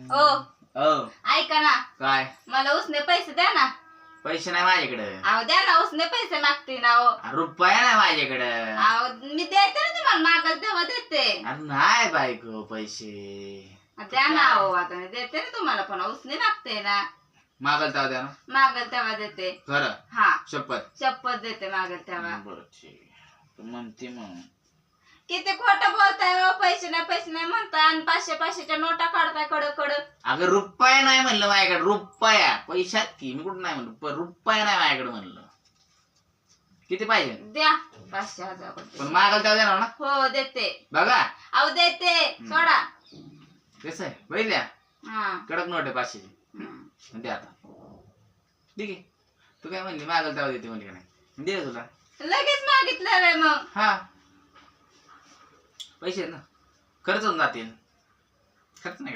ओ ओ ऐका ना, काय मला उसने पैसे द्या ना. पैसे नाही माझ्याकडे. अहो द्या ना, उसने पैसे मागते ना. ओ रुपया नाही माझ्याकडे. अहो मी देते ना तुम्हाला, मागाल तेव्हा देते. अरे नाही बायको पैसे. द्या ना. अहो आता मी देते ना तुम्हाला, पण उसने मागते ना. मागल तेव्हा द्या ना. मागल तेव्हा देते. खरं हा शपथ. शपथ देते मागल तेव्हा. बरं ठीक आहे. तू म्हणते मग किती खोटं बोलताय हो. पैसे नाही म्हणताय आणि 500-500च्या नोटा काढताय कडक कडक. अगं रुपया नाही म्हणलं माझ्याकडे. रुपया पैशात की मी कुठं नाही म्हणलं. रुपया नाही माझ्याकडे म्हणलं. किती पाहिजे द्या 500,000 रुपये. पण मागल तेव्हा देणार ना. हो देते. बघा अहो देते. सोडा. कसं आहे बघितल्या. हा कडक नोट आहे 500ची. दे आता. ठीक आहे. तू काय म्हणली मागल तेव्हा देते म्हणजे का नाही. दे तुला लगेच मागितलं मग. हा पैसे आहेत ना. खर्च होऊन जातील. खर्च नाही